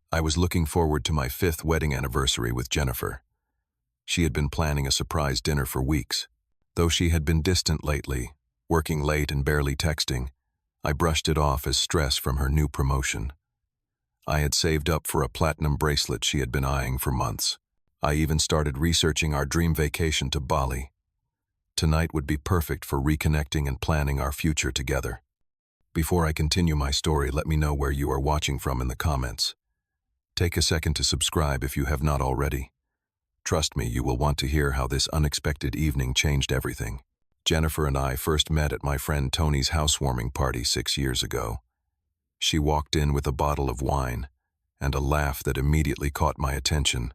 I was looking forward to my 5th wedding anniversary with Jennifer. She had been planning a surprise dinner for weeks. Though she had been distant lately, working late and barely texting, I brushed it off as stress from her new promotion. I had saved up for a platinum bracelet she had been eyeing for months. I even started researching our dream vacation to Bali. Tonight would be perfect for reconnecting and planning our future together. Before I continue my story, let me know where you are watching from in the comments. Take a second to subscribe if you have not already. Trust me, you will want to hear how this unexpected evening changed everything. Jennifer and I first met at my friend Tony's housewarming party 6 years ago. She walked in with a bottle of wine and a laugh that immediately caught my attention.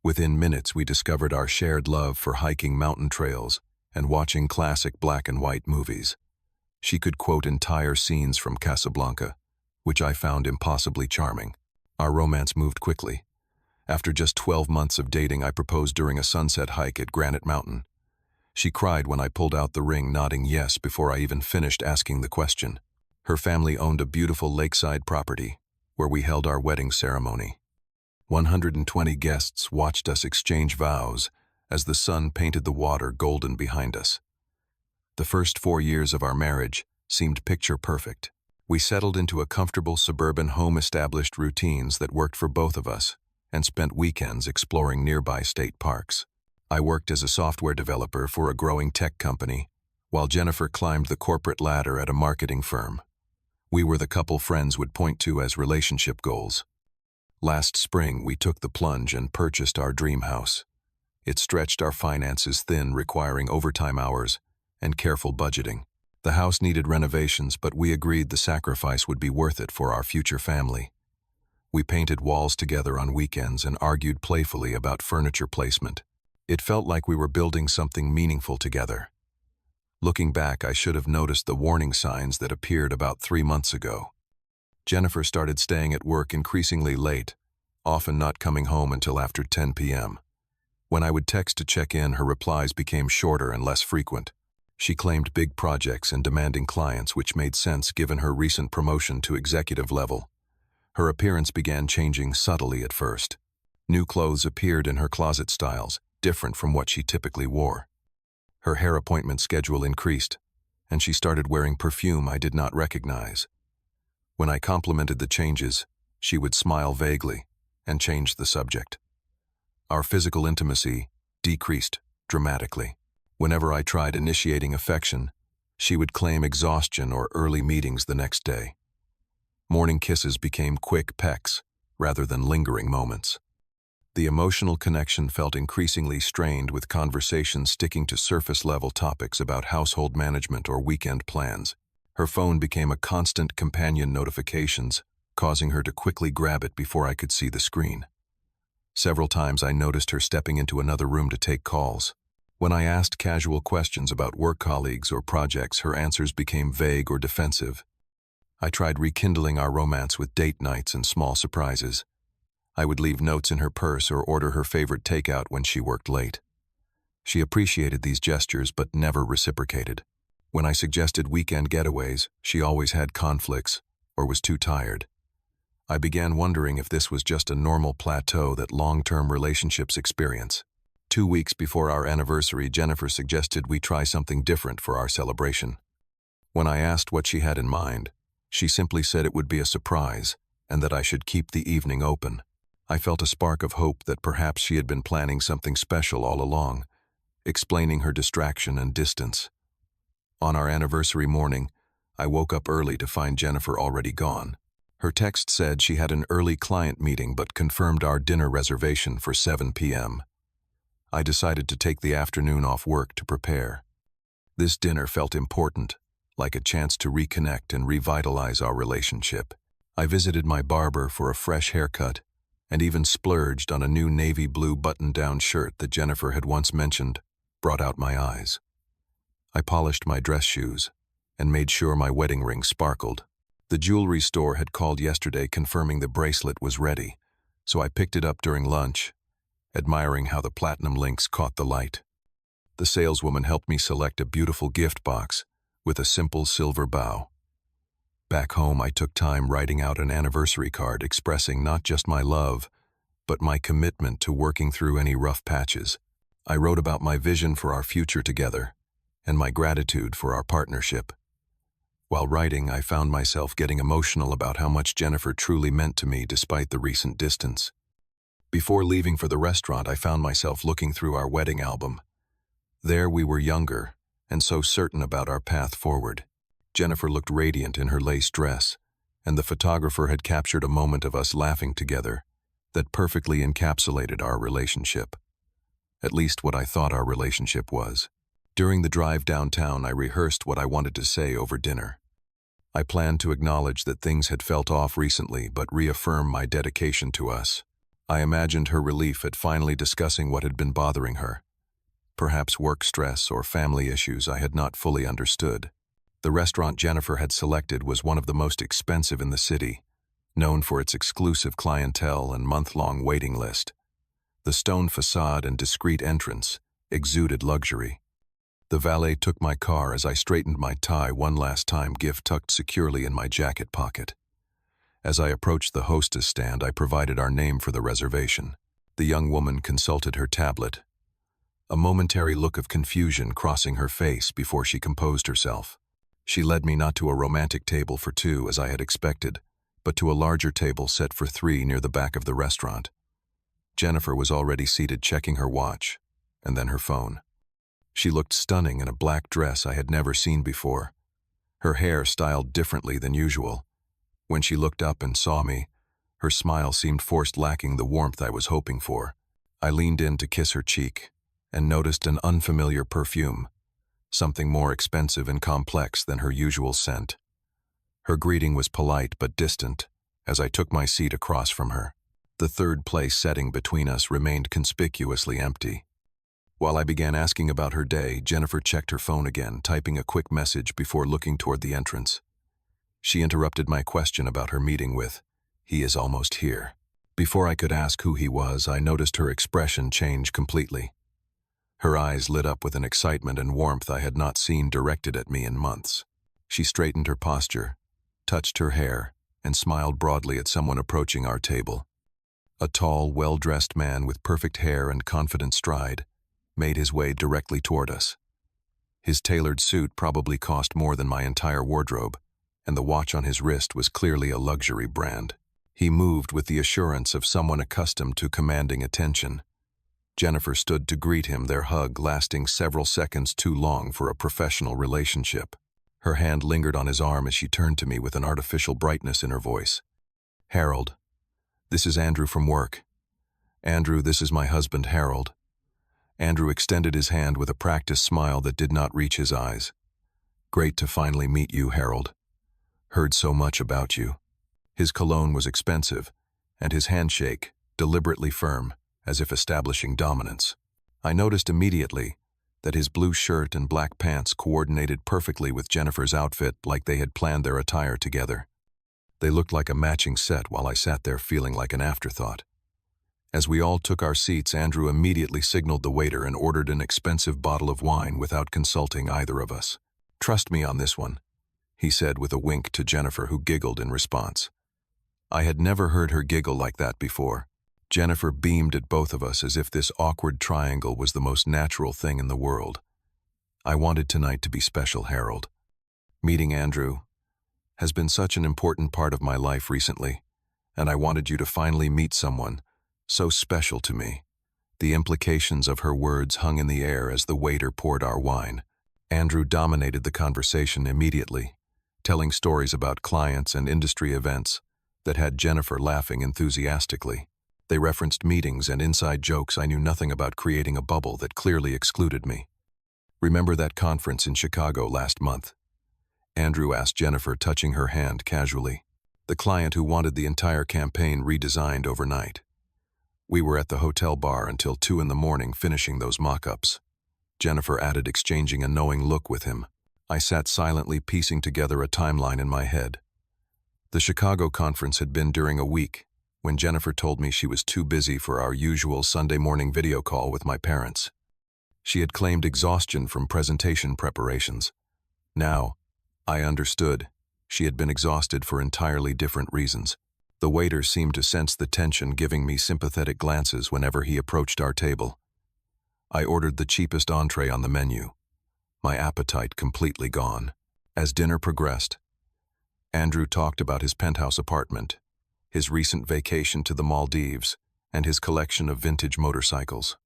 Within minutes, we discovered our shared love for hiking mountain trails and watching classic black and white movies. She could quote entire scenes from Casablanca, which I found impossibly charming. Our romance moved quickly. After just 12 months of dating, I proposed during a sunset hike at Granite Mountain. She cried when I pulled out the ring, nodding yes before I even finished asking the question. Her family owned a beautiful lakeside property where we held our wedding ceremony. 120 guests watched us exchange vows as the sun painted the water golden behind us. The first 4 years of our marriage seemed picture perfect. We settled into a comfortable suburban home, established routines that worked for both of us, and spent weekends exploring nearby state parks. I worked as a software developer for a growing tech company, while Jennifer climbed the corporate ladder at a marketing firm. We were the couple friends would point to as relationship goals. Last spring, we took the plunge and purchased our dream house. It stretched our finances thin, requiring overtime hours and careful budgeting. The house needed renovations, but we agreed the sacrifice would be worth it for our future family. We painted walls together on weekends and argued playfully about furniture placement. It felt like we were building something meaningful together. Looking back, I should have noticed the warning signs that appeared about 3 months ago. Jennifer started staying at work increasingly late, often not coming home until after 10 p.m. When I would text to check in, her replies became shorter and less frequent. She claimed big projects and demanding clients, which made sense given her recent promotion to executive level. Her appearance began changing subtly at first. New clothes appeared in her closet, styles different from what she typically wore. Her hair appointment schedule increased, and she started wearing perfume I did not recognize. When I complimented the changes, she would smile vaguely and change the subject. Our physical intimacy decreased dramatically. Whenever I tried initiating affection, she would claim exhaustion or early meetings the next day. Morning kisses became quick pecks rather than lingering moments. The emotional connection felt increasingly strained, with conversations sticking to surface-level topics about household management or weekend plans. Her phone became a constant companion, notifications, causing her to quickly grab it before I could see the screen. Several times I noticed her stepping into another room to take calls. When I asked casual questions about work colleagues or projects, her answers became vague or defensive. I tried rekindling our romance with date nights and small surprises. I would leave notes in her purse or order her favorite takeout when she worked late. She appreciated these gestures but never reciprocated. When I suggested weekend getaways, she always had conflicts or was too tired. I began wondering if this was just a normal plateau that long-term relationships experience. 2 weeks before our anniversary, Jennifer suggested we try something different for our celebration. When I asked what she had in mind, she simply said it would be a surprise and that I should keep the evening open. I felt a spark of hope that perhaps she had been planning something special all along, explaining her distraction and distance. On our anniversary morning, I woke up early to find Jennifer already gone. Her text said she had an early client meeting but confirmed our dinner reservation for 7 p.m. I decided to take the afternoon off work to prepare. This dinner felt important, like a chance to reconnect and revitalize our relationship. I visited my barber for a fresh haircut and even splurged on a new navy blue button-down shirt that Jennifer had once mentioned brought out my eyes. I polished my dress shoes and made sure my wedding ring sparkled. The jewelry store had called yesterday confirming the bracelet was ready, so I picked it up during lunch, admiring how the platinum links caught the light. The saleswoman helped me select a beautiful gift box with a simple silver bow. Back home, I took time writing out an anniversary card expressing not just my love, but my commitment to working through any rough patches. I wrote about my vision for our future together and my gratitude for our partnership. While writing, I found myself getting emotional about how much Jennifer truly meant to me despite the recent distance. Before leaving for the restaurant, I found myself looking through our wedding album. There we were younger and so certain about our path forward. Jennifer looked radiant in her lace dress, and the photographer had captured a moment of us laughing together that perfectly encapsulated our relationship. At least what I thought our relationship was. During the drive downtown, I rehearsed what I wanted to say over dinner. I planned to acknowledge that things had felt off recently, but reaffirm my dedication to us. I imagined her relief at finally discussing what had been bothering her. Perhaps work stress or family issues I had not fully understood. The restaurant Jennifer had selected was one of the most expensive in the city, known for its exclusive clientele and month-long waiting list. The stone facade and discreet entrance exuded luxury. The valet took my car as I straightened my tie one last time, gift tucked securely in my jacket pocket. As I approached the hostess stand, I provided our name for the reservation. The young woman consulted her tablet, a momentary look of confusion crossing her face before she composed herself. She led me not to a romantic table for two, as I had expected, but to a larger table set for three near the back of the restaurant. Jennifer was already seated, checking her watch, and then her phone. She looked stunning in a black dress I had never seen before, her hair styled differently than usual. When she looked up and saw me, her smile seemed forced, lacking the warmth I was hoping for. I leaned in to kiss her cheek and noticed an unfamiliar perfume, something more expensive and complex than her usual scent. Her greeting was polite but distant as I took my seat across from her. The third place setting between us remained conspicuously empty. While I began asking about her day, Jennifer checked her phone again, typing a quick message before looking toward the entrance. She interrupted my question about her meeting with, "He is almost here." Before I could ask who he was, I noticed her expression change completely. Her eyes lit up with an excitement and warmth I had not seen directed at me in months. She straightened her posture, touched her hair, and smiled broadly at someone approaching our table. A tall, well-dressed man with perfect hair and confident stride made his way directly toward us. His tailored suit probably cost more than my entire wardrobe, and the watch on his wrist was clearly a luxury brand. He moved with the assurance of someone accustomed to commanding attention. Jennifer stood to greet him, their hug lasting several seconds too long for a professional relationship. Her hand lingered on his arm as she turned to me with an artificial brightness in her voice. "Harold, this is Andrew from work. Andrew, this is my husband, Harold." Andrew extended his hand with a practiced smile that did not reach his eyes. "Great to finally meet you, Harold. Heard so much about you." His cologne was expensive, and his handshake deliberately firm, as if establishing dominance. I noticed immediately that his blue shirt and black pants coordinated perfectly with Jennifer's outfit, like they had planned their attire together. They looked like a matching set while I sat there feeling like an afterthought. As we all took our seats, Andrew immediately signaled the waiter and ordered an expensive bottle of wine without consulting either of us. "Trust me on this one," he said with a wink to Jennifer, who giggled in response. I had never heard her giggle like that before. Jennifer beamed at both of us as if this awkward triangle was the most natural thing in the world. "I wanted tonight to be special, Harold. Meeting Andrew has been such an important part of my life recently, and I wanted you to finally meet someone so special to me." The implications of her words hung in the air as the waiter poured our wine. Andrew dominated the conversation immediately, telling stories about clients and industry events that had Jennifer laughing enthusiastically. They referenced meetings and inside jokes I knew nothing about, creating a bubble that clearly excluded me. "Remember that conference in Chicago last month?" Andrew asked Jennifer, touching her hand casually. "The client who wanted the entire campaign redesigned overnight. We were at the hotel bar until 2 in the morning finishing those mock-ups." Jennifer added, exchanging a knowing look with him. I sat silently, piecing together a timeline in my head. The Chicago conference had been during a week when Jennifer told me she was too busy for our usual Sunday morning video call with my parents. She had claimed exhaustion from presentation preparations. Now, I understood. She had been exhausted for entirely different reasons. The waiter seemed to sense the tension, giving me sympathetic glances whenever he approached our table. I ordered the cheapest entree on the menu, my appetite completely gone. As dinner progressed, Andrew talked about his penthouse apartment, his recent vacation to the Maldives, and his collection of vintage motorcycles.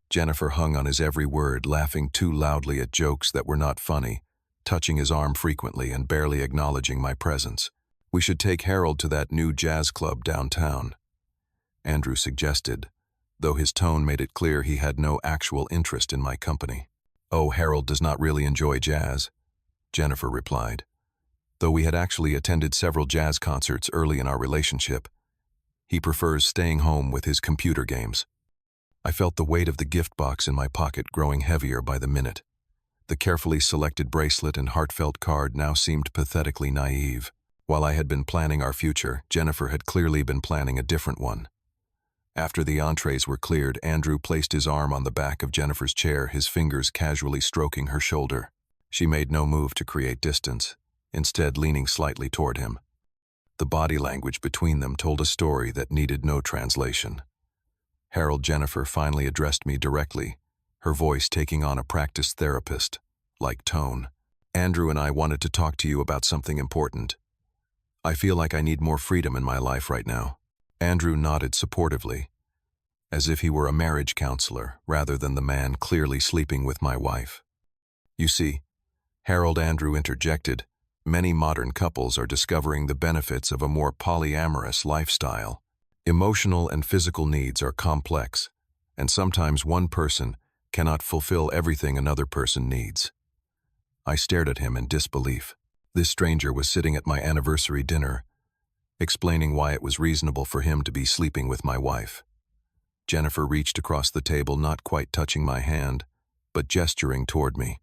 Jennifer hung on his every word, laughing too loudly at jokes that were not funny, touching his arm frequently and barely acknowledging my presence. We should take Harold to that new jazz club downtown, Andrew suggested, though his tone made it clear he had no actual interest in my company. Oh, Harold does not really enjoy jazz, Jennifer replied. Though we had actually attended several jazz concerts early in our relationship, he prefers staying home with his computer games. I felt the weight of the gift box in my pocket growing heavier by the minute. The carefully selected bracelet and heartfelt card now seemed pathetically naive. While I had been planning our future, Jennifer had clearly been planning a different one. After the entrees were cleared, Andrew placed his arm on the back of Jennifer's chair, his fingers casually stroking her shoulder. She made no move to create distance, instead leaning slightly toward him. The body language between them told a story that needed no translation. Harold, Jennifer finally addressed me directly, her voice taking on a practiced therapist-like tone. Andrew and I wanted to talk to you about something important. I feel like I need more freedom in my life right now. Andrew nodded supportively, as if he were a marriage counselor rather than the man clearly sleeping with my wife. You see, Harold, Andrew interjected, many modern couples are discovering the benefits of a more polyamorous lifestyle. Emotional and physical needs are complex, and sometimes one person cannot fulfill everything another person needs. I stared at him in disbelief. This stranger was sitting at my anniversary dinner, explaining why it was reasonable for him to be sleeping with my wife. Jennifer reached across the table, not quite touching my hand, but gesturing toward me.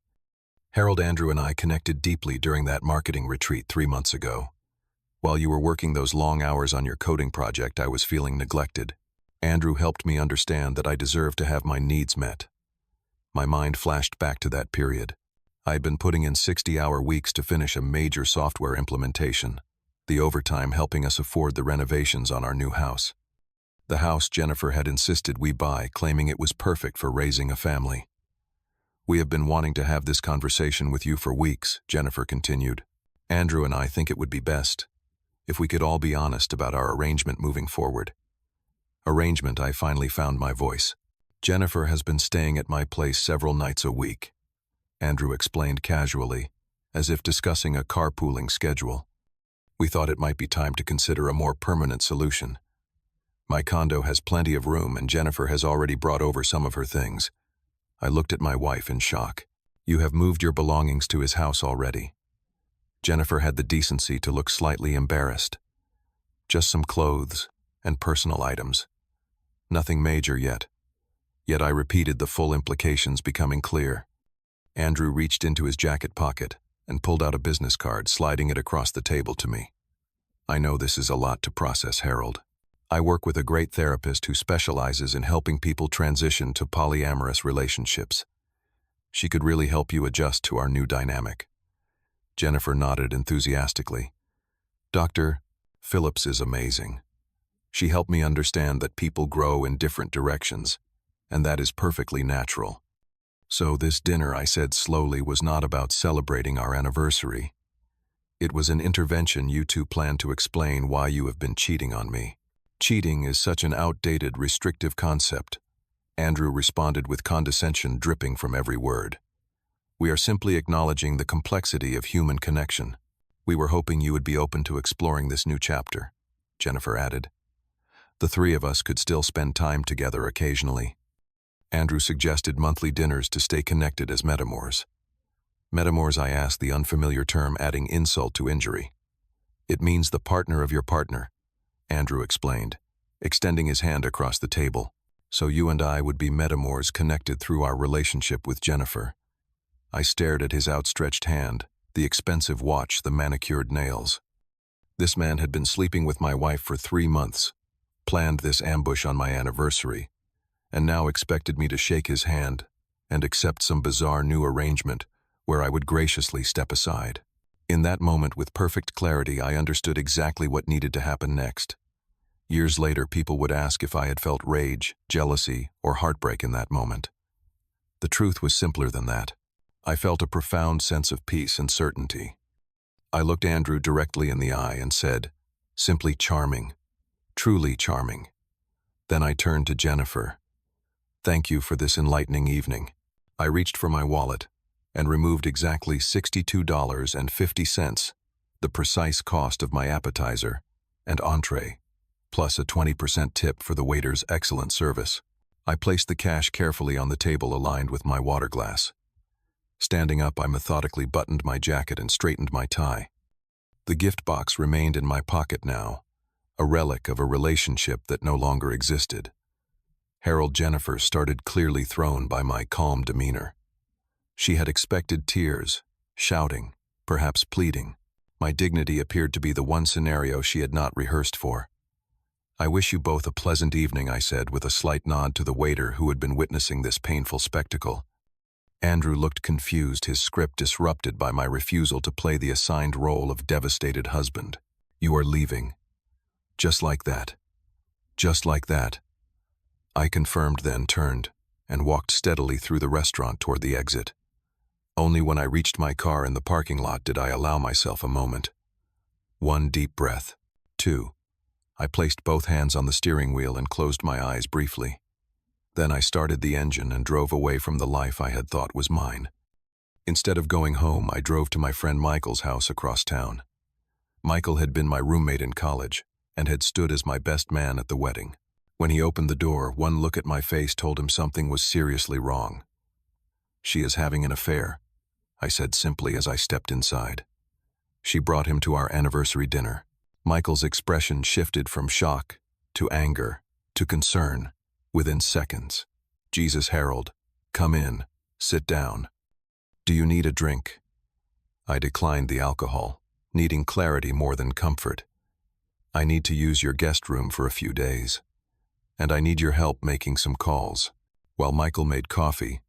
Harold, Andrew and I connected deeply during that marketing retreat 3 months ago. While you were working those long hours on your coding project, I was feeling neglected. Andrew helped me understand that I deserved to have my needs met. My mind flashed back to that period. I had been putting in 60-hour weeks to finish a major software implementation, the overtime helping us afford the renovations on our new house. The house Jennifer had insisted we buy, claiming it was perfect for raising a family. We have been wanting to have this conversation with you for weeks, Jennifer continued. Andrew and I think it would be best if we could all be honest about our arrangement moving forward. Arrangement, I finally found my voice. Jennifer has been staying at my place several nights a week, Andrew explained casually, as if discussing a carpooling schedule. We thought it might be time to consider a more permanent solution. My condo has plenty of room and Jennifer has already brought over some of her things. I looked at my wife in shock. You have moved your belongings to his house already. Jennifer had the decency to look slightly embarrassed. Just some clothes and personal items. Nothing major yet. Yet I repeated, the full implications becoming clear. Andrew reached into his jacket pocket and pulled out a business card, sliding it across the table to me. I know this is a lot to process, Harold. I work with a great therapist who specializes in helping people transition to polyamorous relationships. She could really help you adjust to our new dynamic. Jennifer nodded enthusiastically. Dr. Phillips is amazing. She helped me understand that people grow in different directions, and that is perfectly natural. So this dinner, I said slowly, was not about celebrating our anniversary. It was an intervention you two planned to explain why you have been cheating on me. Cheating is such an outdated, restrictive concept, Andrew responded with condescension dripping from every word. We are simply acknowledging the complexity of human connection. We were hoping you would be open to exploring this new chapter, Jennifer added. The three of us could still spend time together occasionally. Andrew suggested monthly dinners to stay connected as metamors. Metamors, I asked, the unfamiliar term adding insult to injury. It means the partner of your partner, Andrew explained, extending his hand across the table. So you and I would be metamors connected through our relationship with Jennifer. I stared at his outstretched hand, the expensive watch, the manicured nails. This man had been sleeping with my wife for 3 months, planned this ambush on my anniversary, and now expected me to shake his hand and accept some bizarre new arrangement where I would graciously step aside. In that moment, with perfect clarity, I understood exactly what needed to happen next. Years later, people would ask if I had felt rage, jealousy, or heartbreak in that moment. The truth was simpler than that. I felt a profound sense of peace and certainty. I looked Andrew directly in the eye and said, "Simply charming, truly charming." Then I turned to Jennifer. "Thank you for this enlightening evening." I reached for my wallet and removed exactly $62.50, the precise cost of my appetizer and entree, plus a 20% tip for the waiter's excellent service. I placed the cash carefully on the table aligned with my water glass. Standing up, I methodically buttoned my jacket and straightened my tie. The gift box remained in my pocket now, a relic of a relationship that no longer existed. Harold Jennifer started clearly thrown by my calm demeanor. She had expected tears, shouting, perhaps pleading. My dignity appeared to be the one scenario she had not rehearsed for. "I wish you both a pleasant evening," I said with a slight nod to the waiter who had been witnessing this painful spectacle. Andrew looked confused, his script disrupted by my refusal to play the assigned role of devastated husband. "You are leaving." "Just like that. Just like that." I confirmed, then turned and walked steadily through the restaurant toward the exit. Only when I reached my car in the parking lot did I allow myself a moment. 1 deep breath. 2. I placed both hands on the steering wheel and closed my eyes briefly. Then I started the engine and drove away from the life I had thought was mine. Instead of going home, I drove to my friend Michael's house across town. Michael had been my roommate in college and had stood as my best man at the wedding. When he opened the door, one look at my face told him something was seriously wrong. "She is having an affair," I said simply as I stepped inside. She brought him to our anniversary dinner. Michael's expression shifted from shock to anger to concern within seconds. "Jesus, Harold, come in, sit down. Do you need a drink?" I declined the alcohol, needing clarity more than comfort. "I need to use your guest room for a few days, and I need your help making some calls." While Michael made coffee,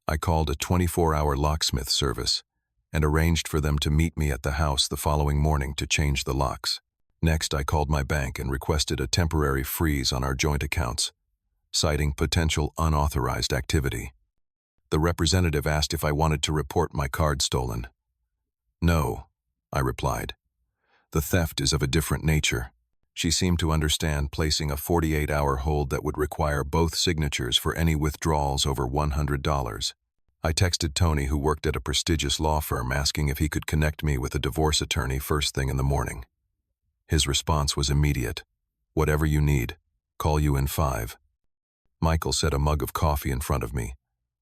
I called a 24-hour locksmith service and arranged for them to meet me at the house the following morning to change the locks. Next, I called my bank and requested a temporary freeze on our joint accounts, citing potential unauthorized activity. The representative asked if I wanted to report my card stolen. "No," I replied. "The theft is of a different nature." She seemed to understand, placing a 48-hour hold that would require both signatures for any withdrawals over $100. I texted Tony, who worked at a prestigious law firm, asking if he could connect me with a divorce attorney first thing in the morning. His response was immediate. "Whatever you need, call you in 5. Michael set a mug of coffee in front of me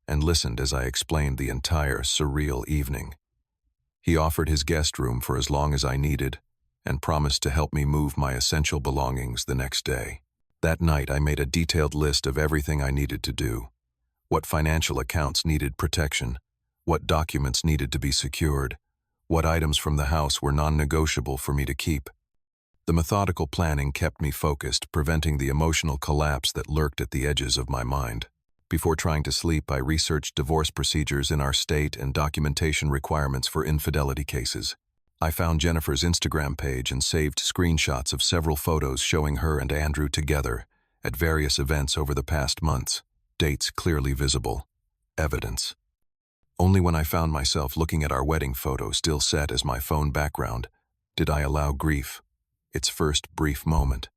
and listened as I explained the entire surreal evening. He offered his guest room for as long as I needed and promised to help me move my essential belongings the next day. That night, I made a detailed list of everything I needed to do: what financial accounts needed protection, what documents needed to be secured, what items from the house were non-negotiable for me to keep. The methodical planning kept me focused, preventing the emotional collapse that lurked at the edges of my mind. Before trying to sleep, I researched divorce procedures in our state and documentation requirements for infidelity cases. I found Jennifer's Instagram page and saved screenshots of several photos showing her and Andrew together at various events over the past months. Dates clearly visible. Evidence. Only when I found myself looking at our wedding photo still set as my phone background did I allow grief its first brief moment.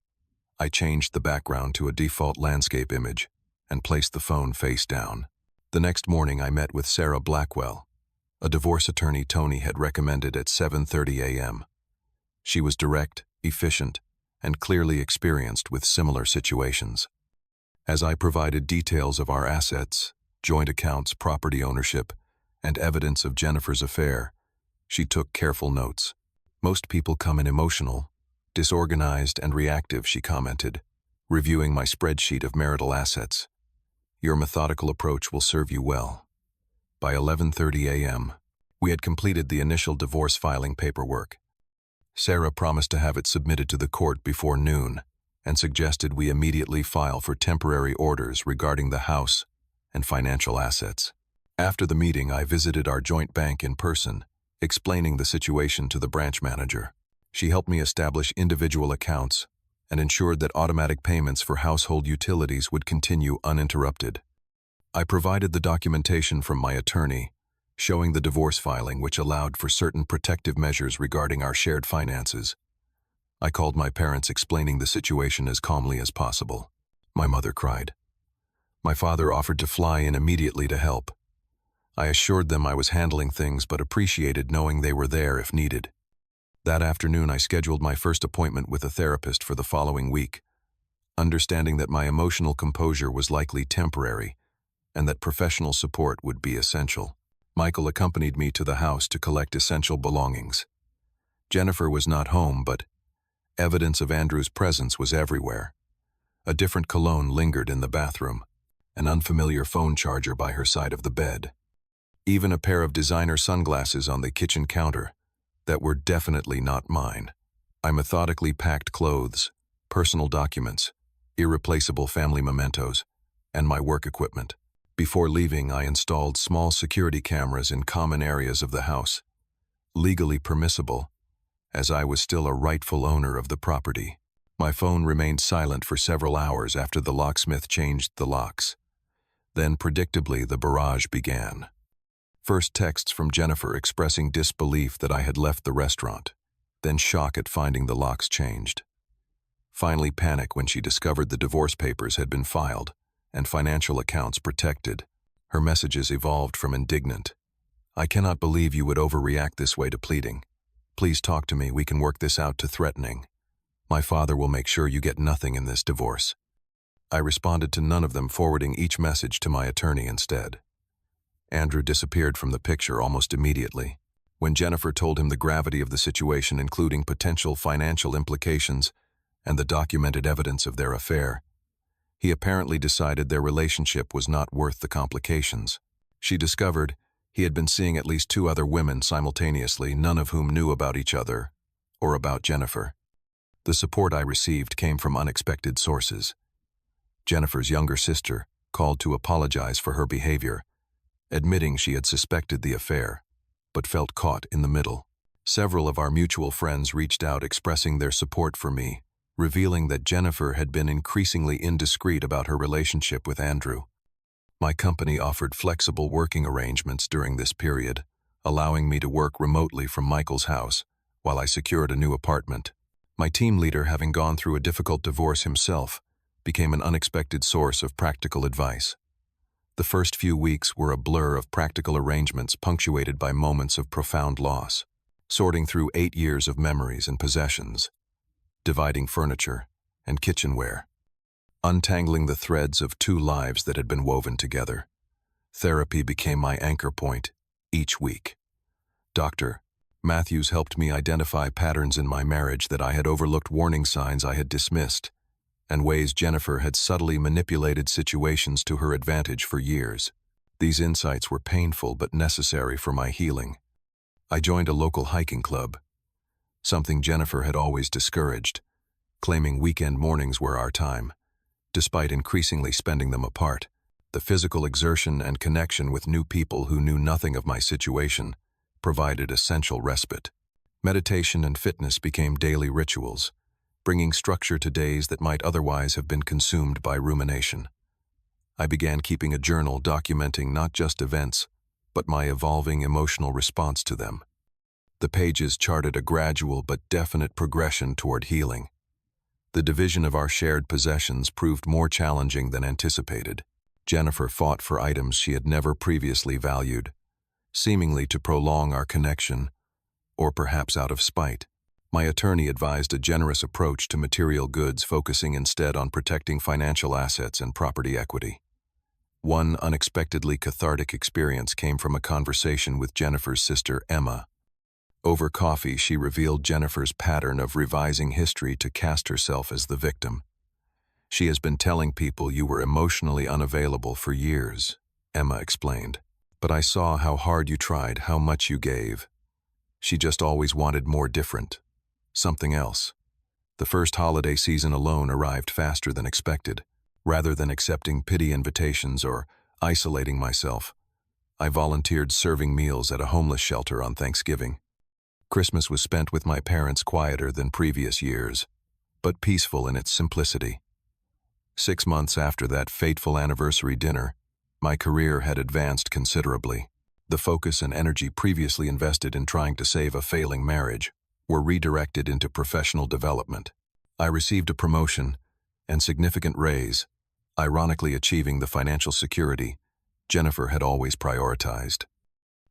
I changed the background to a default landscape image and placed the phone face down. The next morning, I met with Sarah Blackwell, a divorce attorney Tony had recommended, at 7:30 a.m. She was direct, efficient, and clearly experienced with similar situations. As I provided details of our assets, joint accounts, property ownership, and evidence of Jennifer's affair, she took careful notes. "Most people come in emotional, disorganized, and reactive," she commented, reviewing my spreadsheet of marital assets. "Your methodical approach will serve you well." By 11:30 a.m., we had completed the initial divorce filing paperwork. Sarah promised to have it submitted to the court before noon and suggested we immediately file for temporary orders regarding the house and financial assets. After the meeting, I visited our joint bank in person explaining the situation to the branch manager. She helped me establish individual accounts and ensured that automatic payments for household utilities would continue uninterrupted. I provided the documentation from my attorney, showing the divorce filing which allowed for certain protective measures regarding our shared finances. I called my parents, explaining the situation as calmly as possible. My mother cried. My father offered to fly in immediately to help. I assured them I was handling things but appreciated knowing they were there if needed. That afternoon I scheduled my first appointment with a therapist for the following week, understanding that my emotional composure was likely temporary and that professional support would be essential. Michael accompanied me to the house to collect essential belongings. Jennifer was not home, but evidence of Andrew's presence was everywhere. A different cologne lingered in the bathroom, an unfamiliar phone charger by her side of the bed, even a pair of designer sunglasses on the kitchen counter that were definitely not mine. I methodically packed clothes, personal documents, irreplaceable family mementos, and my work equipment. Before leaving, I installed small security cameras in common areas of the house, legally permissible, as I was still a rightful owner of the property. My phone remained silent for several hours after the locksmith changed the locks. Then, predictably, the barrage began. First texts from Jennifer expressing disbelief that I had left the restaurant, then shock at finding the locks changed. Finally, panic when she discovered the divorce papers had been filed and financial accounts protected. Her messages evolved from indignant, "I cannot believe you would overreact this way," to pleading, "Please talk to me, we can work this out," to threatening, "My father will make sure you get nothing in this divorce." I responded to none of them, forwarding each message to my attorney instead. Andrew disappeared from the picture almost immediately. When Jennifer told him the gravity of the situation, including potential financial implications and the documented evidence of their affair, he apparently decided their relationship was not worth the complications. She discovered he had been seeing at least 2 other women simultaneously, none of whom knew about each other or about Jennifer. The support I received came from unexpected sources. Jennifer's younger sister called to apologize for her behavior, admitting she had suspected the affair, but felt caught in the middle. Several of our mutual friends reached out expressing their support for me, revealing that Jennifer had been increasingly indiscreet about her relationship with Andrew. My company offered flexible working arrangements during this period, allowing me to work remotely from Michael's house while I secured a new apartment. My team leader, having gone through a difficult divorce himself, became an unexpected source of practical advice. The first few weeks were a blur of practical arrangements punctuated by moments of profound loss, sorting through 8 years of memories and possessions, dividing furniture and kitchenware, untangling the threads of 2 lives that had been woven together. Therapy became my anchor point each week. Dr. Matthews helped me identify patterns in my marriage that I had overlooked, warning signs I had dismissed, and ways Jennifer had subtly manipulated situations to her advantage for years. These insights were painful but necessary for my healing. I joined a local hiking club, something Jennifer had always discouraged, claiming weekend mornings were our time. Despite increasingly spending them apart, the physical exertion and connection with new people who knew nothing of my situation provided essential respite. Meditation and fitness became daily rituals, bringing structure to days that might otherwise have been consumed by rumination. I began keeping a journal documenting not just events, but my evolving emotional response to them. The pages charted a gradual but definite progression toward healing. The division of our shared possessions proved more challenging than anticipated. Jennifer fought for items she had never previously valued, seemingly to prolong our connection, or perhaps out of spite. My attorney advised a generous approach to material goods, focusing instead on protecting financial assets and property equity. One unexpectedly cathartic experience came from a conversation with Jennifer's sister, Emma. Over coffee, she revealed Jennifer's pattern of revising history to cast herself as the victim. "She has been telling people you were emotionally unavailable for years," Emma explained. "But I saw how hard you tried, how much you gave. She just always wanted more, different. Something else." The first holiday season alone arrived faster than expected. Rather than accepting pity invitations or isolating myself, I volunteered serving meals at a homeless shelter on Thanksgiving. Christmas was spent with my parents quieter than previous years, but peaceful in its simplicity. 6 months after that fateful anniversary dinner, my career had advanced considerably. The focus and energy previously invested in trying to save a failing marriage were redirected into professional development. I received a promotion and significant raise, ironically achieving the financial security Jennifer had always prioritized.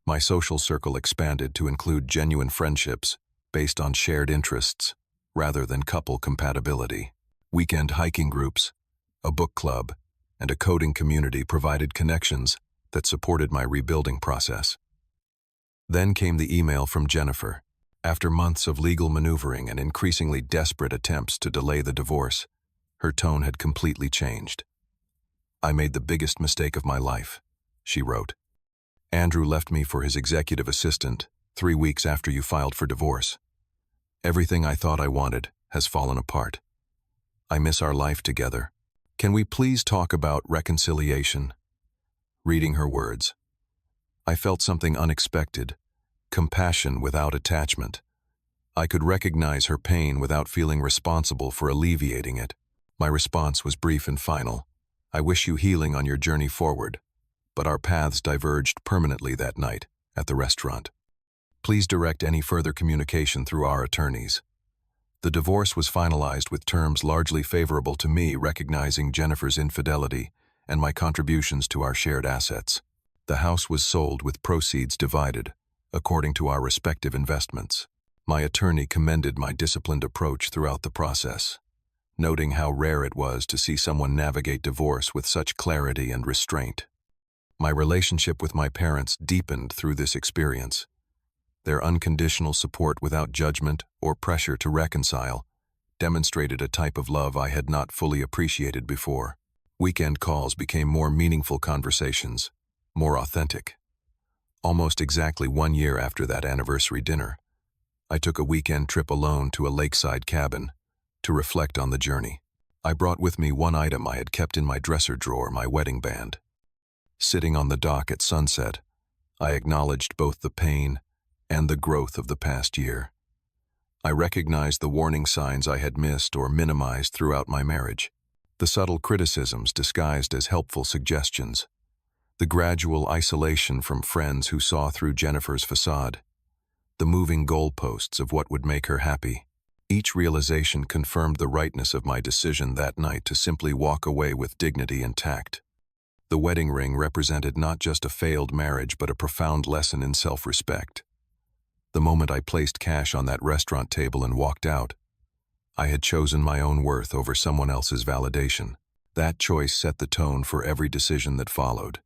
My social circle expanded to include genuine friendships based on shared interests rather than couple compatibility. Weekend hiking groups, a book club, and a coding community provided connections that supported my rebuilding process. Then came the email from Jennifer. After months of legal maneuvering and increasingly desperate attempts to delay the divorce, her tone had completely changed. "I made the biggest mistake of my life," she wrote. "Andrew left me for his executive assistant 3 weeks after you filed for divorce. Everything I thought I wanted has fallen apart. I miss our life together. Can we please talk about reconciliation?" Reading her words, I felt something unexpected, compassion without attachment. I could recognize her pain without feeling responsible for alleviating it. My response was brief and final. "I wish you healing on your journey forward," but our paths diverged permanently that night at the restaurant. "Please direct any further communication through our attorneys." The divorce was finalized with terms largely favorable to me, recognizing Jennifer's infidelity and my contributions to our shared assets. The house was sold with proceeds divided, according to our respective investments. My attorney commended my disciplined approach throughout the process, noting how rare it was to see someone navigate divorce with such clarity and restraint. My relationship with my parents deepened through this experience. Their unconditional support without judgment or pressure to reconcile demonstrated a type of love I had not fully appreciated before. Weekend calls became more meaningful conversations, more authentic. Almost exactly 1 year after that anniversary dinner, I took a weekend trip alone to a lakeside cabin to reflect on the journey. I brought with me one item I had kept in my dresser drawer, my wedding band. Sitting on the dock at sunset, I acknowledged both the pain and the growth of the past year. I recognized the warning signs I had missed or minimized throughout my marriage, the subtle criticisms disguised as helpful suggestions, the gradual isolation from friends who saw through Jennifer's facade, the moving goalposts of what would make her happy. Each realization confirmed the rightness of my decision that night to simply walk away with dignity and tact. The wedding ring represented not just a failed marriage but a profound lesson in self-respect. The moment I placed cash on that restaurant table and walked out, I had chosen my own worth over someone else's validation. That choice set the tone for every decision that followed.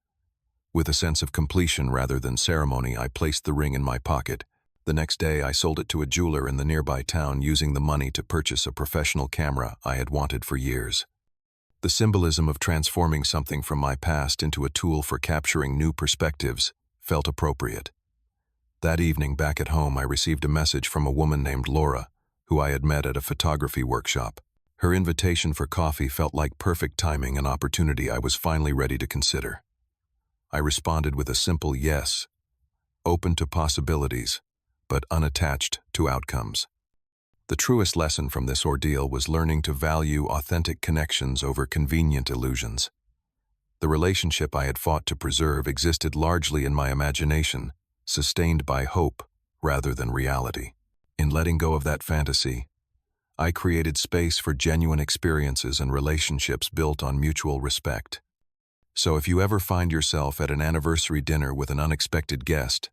With a sense of completion rather than ceremony, I placed the ring in my pocket. The next day, I sold it to a jeweler in the nearby town, using the money to purchase a professional camera I had wanted for years. The symbolism of transforming something from my past into a tool for capturing new perspectives felt appropriate. That evening, back at home, I received a message from a woman named Laura, who I had met at a photography workshop. Her invitation for coffee felt like perfect timing, an opportunity I was finally ready to consider. I responded with a simple yes, open to possibilities, but unattached to outcomes. The truest lesson from this ordeal was learning to value authentic connections over convenient illusions. The relationship I had fought to preserve existed largely in my imagination, sustained by hope rather than reality. In letting go of that fantasy, I created space for genuine experiences and relationships built on mutual respect. So if you ever find yourself at an anniversary dinner with an unexpected guest,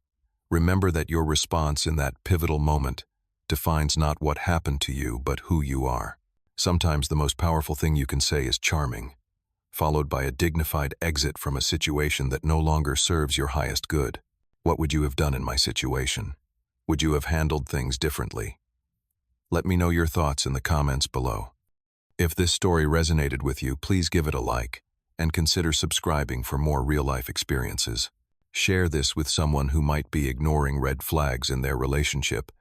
remember that your response in that pivotal moment defines not what happened to you, but who you are. Sometimes the most powerful thing you can say is charming, followed by a dignified exit from a situation that no longer serves your highest good. What would you have done in my situation? Would you have handled things differently? Let me know your thoughts in the comments below. If this story resonated with you, please give it a like and consider subscribing for more real-life experiences. Share this with someone who might be ignoring red flags in their relationship,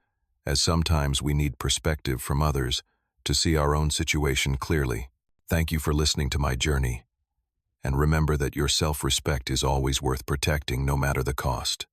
as sometimes we need perspective from others to see our own situation clearly. Thank you for listening to my journey, And remember that your self-respect is always worth protecting no matter the cost.